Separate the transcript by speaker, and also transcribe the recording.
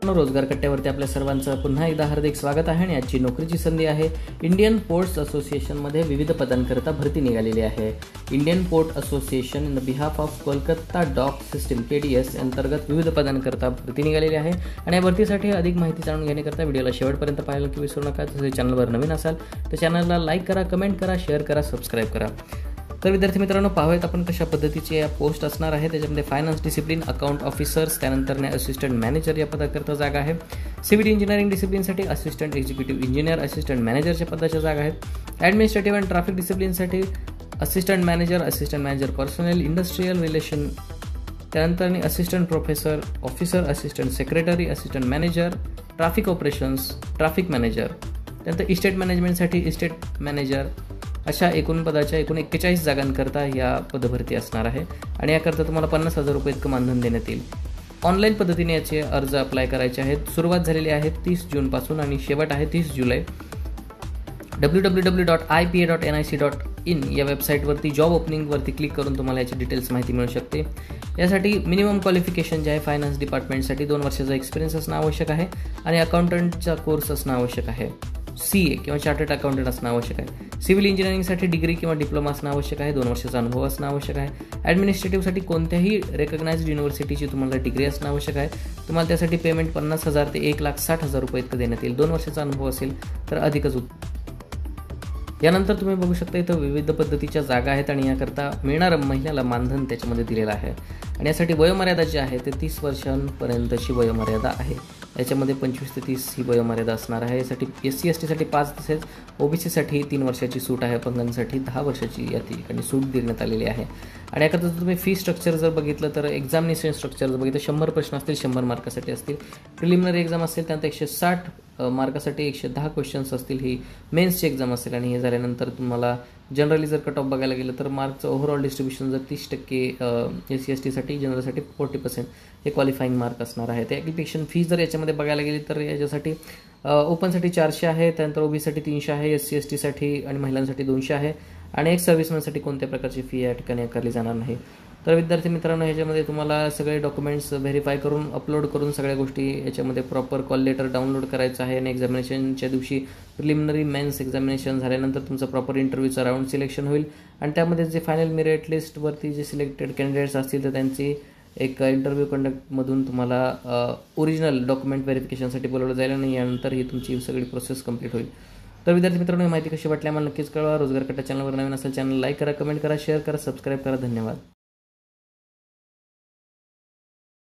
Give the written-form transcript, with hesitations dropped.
Speaker 1: रोजगार कट्ट्यावरती आपल्या सर्वांचं पुन्हा एकदा हार्दिक स्वागत आहे आणि आजची नोकरीची संधी आहे इंडियन पोर्ट्स असोसिएशनमध्ये विविध पदांकरता भरती निघालेली आहे। Indian port association in the behalf of Kolkata dock system KDS अंतर्गत विविध पदांकरता भरती निघालेली आहे आणि या भरतीसाठी अधिक माहिती जाणून घेण्याकरता व्हिडिओला शेवटपर्यंत पाहायला की विसरू नका। तसेच चॅनलवर नवीन असाल तर चॅनलला लाईक करा, कमेंट करा, शेअर करा, सबस्क्राईब करा। तर विद्यार्थी मित्रांनो, पाहूयात आपण कशा पद्धतीचे या पोस्ट असणार आहे। त्याच्यामध्ये फायनान्स डिसिप्लिन, अकाउंट ऑफिसर्स, त्यानंतर असिस्टंट मॅनेजर या पदाकरता जागा आहे। सिव्हिल इंजिनिअरिंग डिसिप्लिनसाठी असिस्टंट एक्झिक्युटिव्ह इंजिनियर, असिस्टंट मॅनेजरच्या पदाच्या जागा आहेत। ॲडमिनिस्ट्रेटिव्ह अँड ट्रॅफिक डिसिप्लिनसाठी assistant manager personnel industrial relation, त्यानंतर assistant professor, officer, assistant secretary, assistant manager, traffic operations, traffic manager, त्यानंतर इस्टेट मॅनेजमेंटसाठी इस्टेट मॅनेजर, अशा एकूण पदाच्या एकूण 41 जागांकरता या पदभरती असणार आहे आणि याकरता तुम्हाला 50,000 रुपये इतकं मानधन देण्यात येईल। ऑनलाईन पद्धतीने याचे अर्ज अप्लाय करायचे आहेत। सुरुवात झालेली आहे 30 जूनपासून आणि शेवट आहे 30 जुलै। www.ipa.nic.in या वेबसाईटवरती जॉब ओपनिंगवरती क्लिक करून तुम्हाला याची डिटेल्स माहिती मिळू शकते। यासाठी मिनिमम क्वालिफिकेशन जे आहे फायनान्स डिपार्टमेंटसाठी 2 वर्षाचा एक्सपिरियन्स असणं आवश्यक आहे आणि अकाउंटंटचा कोर्स असणं आवश्यक आहे। CA किंवा चार्टर्ड अकाउंटंट असणं आवश्यक आहे। सिव्हिल इंजिनिअरिंगसाठी डिग्री किंवा डिप्लोमा असणं आवश्यक आहे। 2 वर्षाचा अनुभव असणं आवश्यक आहे। ॲडमिनिस्ट्रेटिव्हसाठी कोणत्याही रेकग्नाइज्ड युनिव्हर्सिटीची तुम्हाला डिग्री असणं आवश्यक आहे। तुम्हाला त्यासाठी पेमेंट 50,000 ते 1,60,000 रुपये इतकं देण्यात येईल। 2 वर्षाचा अनुभव असेल तर अधिकच यानंतर तुम्ही बघू शकता इथं विविध पद्धतीच्या जागा आहेत आणि याकरता मिळणारं महिन्याला मानधन त्याच्यामध्ये दिलेलं आहे आणि यासाठी वयोमर्यादा जी आहे ते 30 वर्षांपर्यंतची वयोमर्यादा आहे। याच्यामध्ये 25 ते 30 ही वयोमर्यादा असणार आहे। यासाठी SC ST साठी 5 तसेच OBC साठी 3 वर्षाची सूट आहे। अपंगांसाठी 10 वर्षाची या ठिकाणी सूट देण्यात आलेली आहे आणि याकरता तुम्ही फी स्ट्रक्चर जर बघितलं तर एक्झामिनेशन स्ट्रक्चर जर बघितलं 100 प्रश्न असतील, 100 मार्कासाठी असतील। प्रिलिमिनरी एक्झाम असेल त्यानंतर 160 मार्कासाठी 110 क्वेश्चन्स असतील। ही मेन्सची एक्झाम असेल आणि हे झाल्यानंतर तुम्हाला जनरली जर कट ऑफ बघायला गेलं तर मार्कचं ओव्हरऑल डिस्ट्रीब्युशन जर 30% SC ST साठी, जनरलसाठी 40% हे क्वालिफाईंग मार्क असणार आहे। ते ॲप्लिकेशन फी जर याच्यामध्ये बघायला गेली तर याच्यासाठी ओपनसाठी 400 आहे, त्यानंतर OBC साठी 300 आहे, SC ST साठी आणि महिलांसाठी 200 आहे आणि एक सर्व्हिसमॅनसाठी कोणत्या प्रकारची फी या ठिकाणी आकारली जाणार नाही। तर विद्यार्थी मित्रांनो, ह्याच्यामध्ये तुम्हाला सगळे डॉक्युमेंट्स व्हेरीफाय करून अपलोड करून सगळ्या गोष्टी याच्यामध्ये प्रॉपर कॉल लेटर डाउनलोड करायचं आहे आणि एक्झामिनेशनच्या दिवशी प्रिलिमिनरी मेन्स एक्झामिनेशन झाल्यानंतर तुमचं प्रॉपर इंटरव्ह्यूचं राऊंड सिलेक्शन होईल आणि त्यामध्ये जे फायनल मेरिट लिस्टवरती जे सिलेक्टेड कॅन्डिडेट्स असतील तर त्यांची एक इंटरव्ह्यू कंडक्टमधून तुम्हाला ओरिजिनल डॉक्युमेंट व्हेरिफिकेशनसाठी बोलवलं जाईल आणि यानंतर ही तुमची सगळी प्रोसेस कंप्लीट होईल। तर विद्यार्थी मित्रांनो, ही माहिती कशी वाटली आम्हाला नक्कीच कळवा। रोजगार कट्टा चॅनलवर नवीन असेल चॅनल लाईक करा, कमेंट करा, शेअर करा, सबस्क्राईब करा। धन्यवाद।